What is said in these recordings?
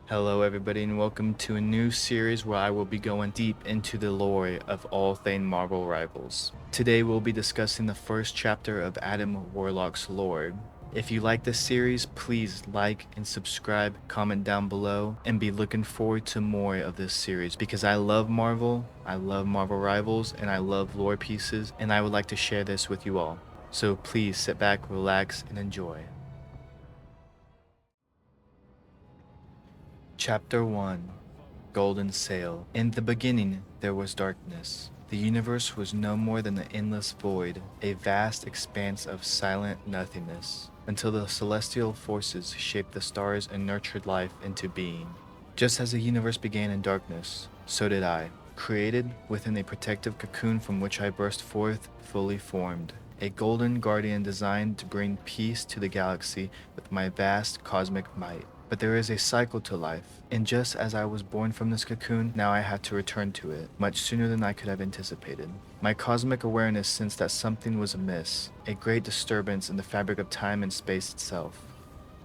Hello, everybody, and welcome to a new series where I will be going deep into the lore of all things Marvel Rivals. Today, we'll be discussing the first chapter of Adam Warlock's lore. If you like this series, please like and subscribe, comment down below, and be looking forward to more of this series because I love Marvel Rivals, and I love lore pieces, and I would like to share this with you all. So please sit back, relax, and enjoy. Chapter 1 Golden Sail. In the beginning, there was darkness. The universe was no more than an endless void, a vast expanse of silent nothingness, until the celestial forces shaped the stars and nurtured life into being. Just as the universe began in darkness, so did I, created within a protective cocoon from which I burst forth, fully formed. A golden guardian designed to bring peace to the galaxy with my vast cosmic might. But there is a cycle to life, and just as I was born from this cocoon, now I had to return to it, much sooner than I could have anticipated. My cosmic awareness sensed that something was amiss, a great disturbance in the fabric of time and space itself.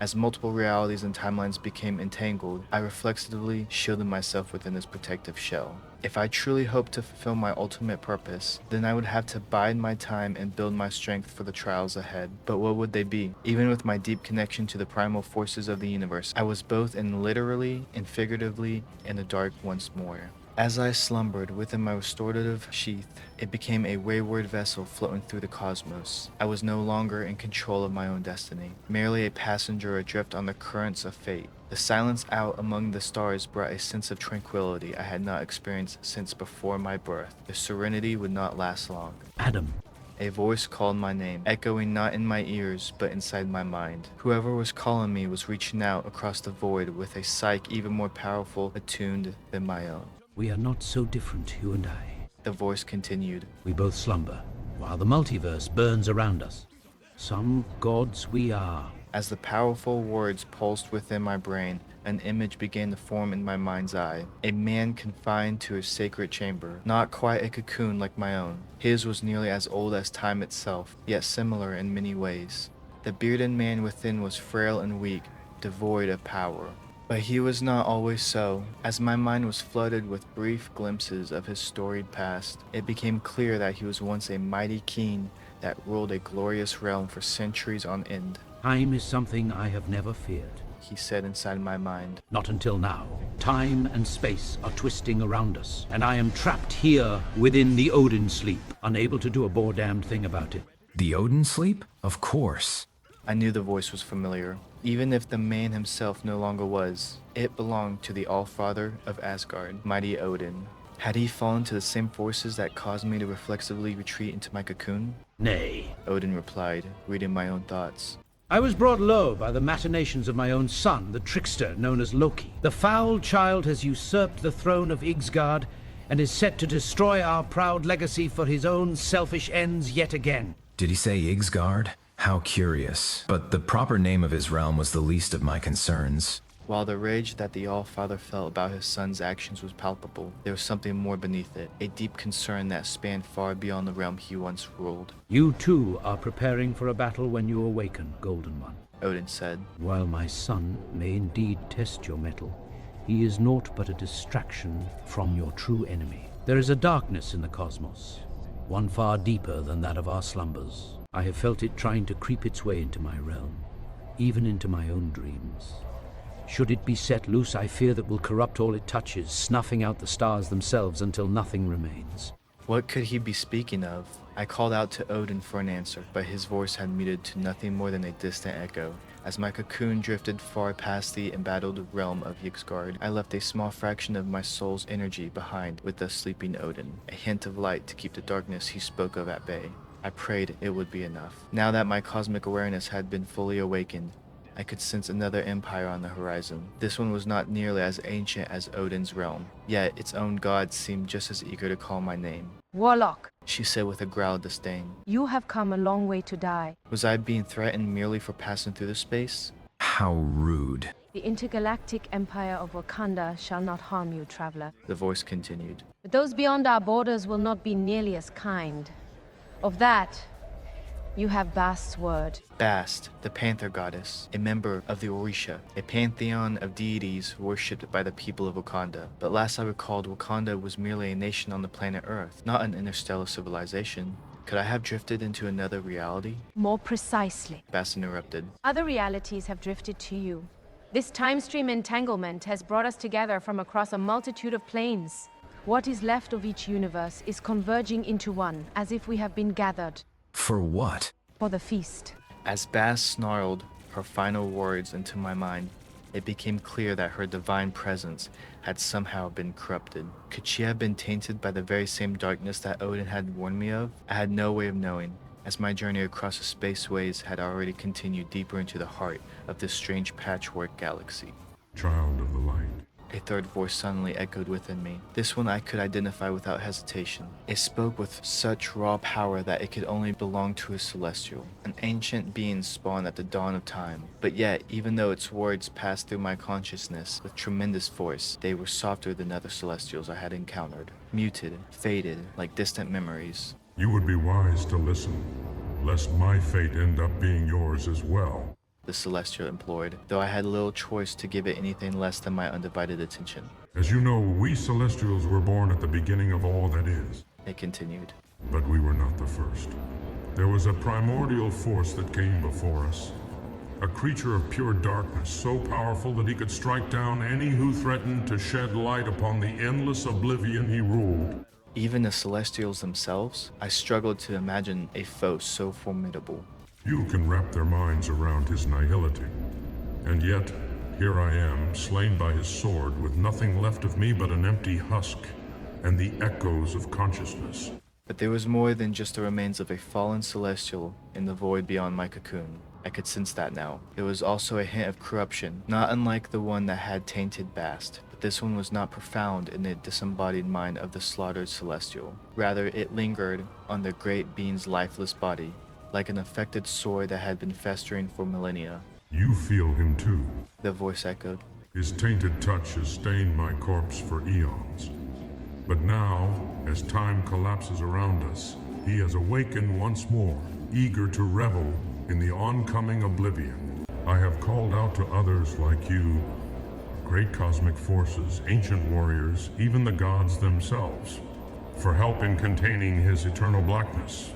As multiple realities and timelines became entangled, I reflexively shielded myself within this protective shell. If I truly hoped to fulfill my ultimate purpose, then I would have to bide my time and build my strength for the trials ahead. But what would they be? Even with my deep connection to the primal forces of the universe, I was both literally and figuratively in the dark once more. As I slumbered within my restorative sheath, it became a wayward vessel floating through the cosmos. I was no longer in control of my own destiny, merely a passenger adrift on the currents of fate. The silence out among the stars brought a sense of tranquility I had not experienced since before my birth. The serenity would not last long. Adam. A voice called my name, echoing not in my ears, but inside my mind. Whoever was calling me was reaching out across the void with a psyche even more powerful, attuned than my own. We are not so different, you and I. The voice continued. We both slumber, while the multiverse burns around us. Some gods we are. As the powerful words pulsed within my brain, an image began to form in my mind's eye. A man confined to a sacred chamber, not quite a cocoon like my own. His was nearly as old as time itself, yet similar in many ways. The bearded man within was frail and weak, devoid of power. But he was not always so. As my mind was flooded with brief glimpses of his storied past, it became clear that he was once a mighty king that ruled a glorious realm for centuries on end. Time is something I have never feared, he said inside my mind. Not until now. Time and space are twisting around us, and I am trapped here within the Odin sleep, unable to do a damned thing about it. The Odin sleep? Of course. I knew the voice was familiar, even if the man himself no longer was. It belonged to the All-Father of Asgard, mighty Odin. Had he fallen to the same forces that caused me to reflexively retreat into my cocoon? Nay, Odin replied, reading my own thoughts. I was brought low by the machinations of my own son, the trickster known as Loki. The foul child has usurped the throne of Yggsgard and is set to destroy our proud legacy for his own selfish ends yet again. Did he say Yggsgard? How curious. But the proper name of his realm was the least of my concerns. While the rage that the All-Father felt about his son's actions was palpable, there was something more beneath it, a deep concern that spanned far beyond the realm he once ruled. You too are preparing for a battle when you awaken, Golden One. Odin said. While my son may indeed test your mettle, he is naught but a distraction from your true enemy. There is a darkness in the cosmos, one far deeper than that of our slumbers. I have felt it trying to creep its way into my realm, even into my own dreams. Should it be set loose, I fear that will corrupt all it touches, snuffing out the stars themselves until nothing remains. What could he be speaking of? I called out to Odin for an answer, but his voice had muted to nothing more than a distant echo. As my cocoon drifted far past the embattled realm of Yggsgard, I left a small fraction of my soul's energy behind with the sleeping Odin, a hint of light to keep the darkness he spoke of at bay. I prayed it would be enough. Now that my cosmic awareness had been fully awakened, I could sense another empire on the horizon. This one was not nearly as ancient as Odin's realm, yet its own gods seemed just as eager to call my name. Warlock, She said with a growl of disdain. you have come a long way to die. Was I being threatened merely for passing through the space? How rude. The intergalactic empire of Wakanda shall not harm you, traveler. The voice continued. But those beyond our borders will not be nearly as kind. Of that, You have Bast's word. Bast, the panther goddess, a member of the Orisha, a pantheon of deities worshipped by the people of Wakanda. But last I recalled, Wakanda was merely a nation on the planet Earth, not an interstellar civilization. Could I have drifted into another reality? More precisely. Bast interrupted. Other realities have drifted to you. This time stream entanglement has brought us together from across a multitude of planes. What is left of each universe is converging into one, as if we have been gathered For what? for the feast. As Bast snarled her final words into my mind, it became clear that her divine presence had somehow been corrupted. Could she have been tainted by the very same darkness that Odin had warned me of? I had no way of knowing, as my journey across the spaceways had already continued deeper into the heart of this strange patchwork galaxy. Child of the light. A third voice suddenly echoed within me. This one I could identify without hesitation. It spoke with such raw power that it could only belong to a celestial, an ancient being spawned at the dawn of time. But yet, even though its words passed through my consciousness with tremendous force, they were softer than other celestials I had encountered, muted, faded, like distant memories. You would be wise to listen, lest my fate end up being yours as well. The celestial implored, though I had little choice to give it anything less than my undivided attention. As you know, we Celestials were born at the beginning of all that is. It continued. But we were not the first. There was a primordial force that came before us. A creature of pure darkness, so powerful that he could strike down any who threatened to shed light upon the endless oblivion he ruled. Even the celestials themselves? I struggled to imagine a foe so formidable. Few can wrap their minds around his nihility. And yet, here I am, slain by his sword, with nothing left of me but an empty husk and the echoes of consciousness. But there was more than just the remains of a fallen celestial in the void beyond my cocoon. I could sense that now. It was also a hint of corruption, not unlike the one that had tainted Bast. But this one was not profound in the disembodied mind of the slaughtered celestial. Rather, it lingered on the great being's lifeless body, like an affected sore that had been festering for millennia. You feel him too. The voice echoed. His tainted touch has stained my corpse for eons. But now, as time collapses around us, he has awakened once more, eager to revel in the oncoming oblivion. I have called out to others like you, great cosmic forces, ancient warriors, even the gods themselves, for help in containing his eternal blackness.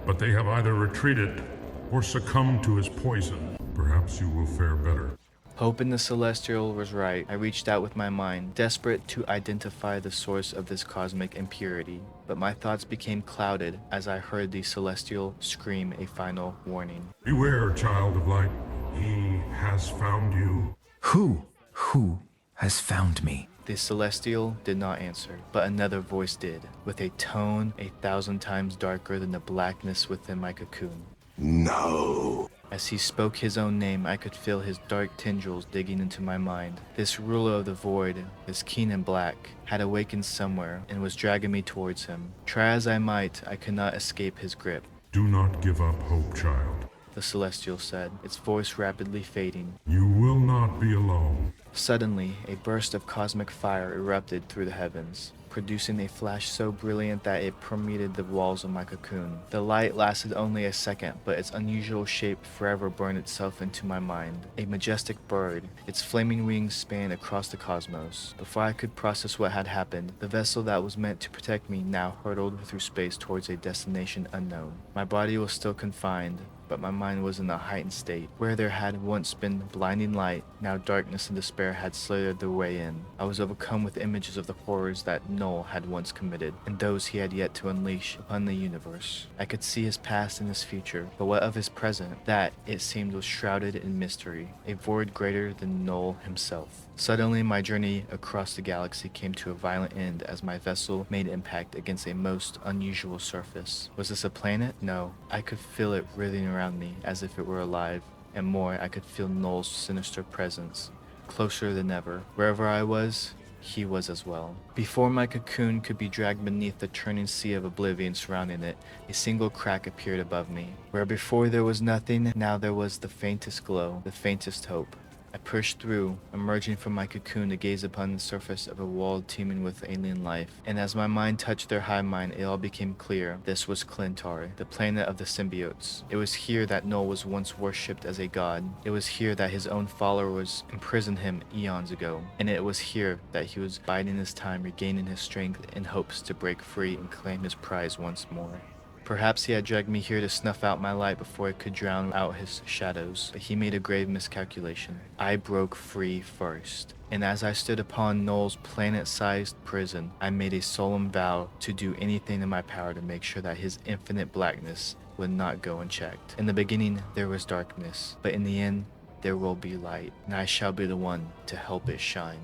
But they have either retreated or succumbed to his poison. Perhaps you will fare better. Hoping the celestial was right, I reached out with my mind, desperate to identify the source of this cosmic impurity. But my thoughts became clouded as I heard the celestial scream a final warning. Beware, child of light. He has found you. Who has found me? The celestial did not answer, but another voice did, with a tone 1,000 times darker than the blackness within my cocoon. No. As he spoke his own name, I could feel his dark tendrils digging into my mind. This ruler of the void, this keen and black, had awakened somewhere and was dragging me towards him. Try as I might, I could not escape his grip. Do not give up hope, child. The celestial said, its voice rapidly fading. You will not be alone. Suddenly, a burst of cosmic fire erupted through the heavens, producing a flash so brilliant that it permeated the walls of my cocoon. The light lasted only a second, but its unusual shape forever burned itself into my mind. A majestic bird, its flaming wings spanned across the cosmos. Before I could process what had happened, the vessel that was meant to protect me now hurtled through space towards a destination unknown. My body was still confined, but my mind was in a heightened state. Where there had once been blinding light, now darkness and despair had slithered their way in. I was overcome with images of the horrors that Null had once committed, and those he had yet to unleash upon the universe. I could see his past and his future, but what of his present? That, it seemed, was shrouded in mystery, a void greater than Null himself. Suddenly, my journey across the galaxy came to a violent end as my vessel made impact against a most unusual surface. Was this a planet? No. I could feel it writhing around me as if it were alive, and more, I could feel Null's sinister presence, closer than ever. Wherever I was, he was as well. Before my cocoon could be dragged beneath the churning sea of oblivion surrounding it, a single crack appeared above me. Where before there was nothing, now there was the faintest glow, the faintest hope. I pushed through, emerging from my cocoon to gaze upon the surface of a world teeming with alien life. And as my mind touched their hive mind, it all became clear. This was Clintar, the planet of the symbiotes. It was here that Null was once worshipped as a god. It was here that his own followers imprisoned him eons ago. And it was here that he was biding his time, regaining his strength in hopes to break free and claim his prize once more. Perhaps he had dragged me here to snuff out my light before it could drown out his shadows, but he made a grave miscalculation. I broke free first, and as I stood upon Null's planet-sized prison, I made a solemn vow to do anything in my power to make sure that his infinite blackness would not go unchecked. In the beginning, there was darkness, but in the end, there will be light, and I shall be the one to help it shine.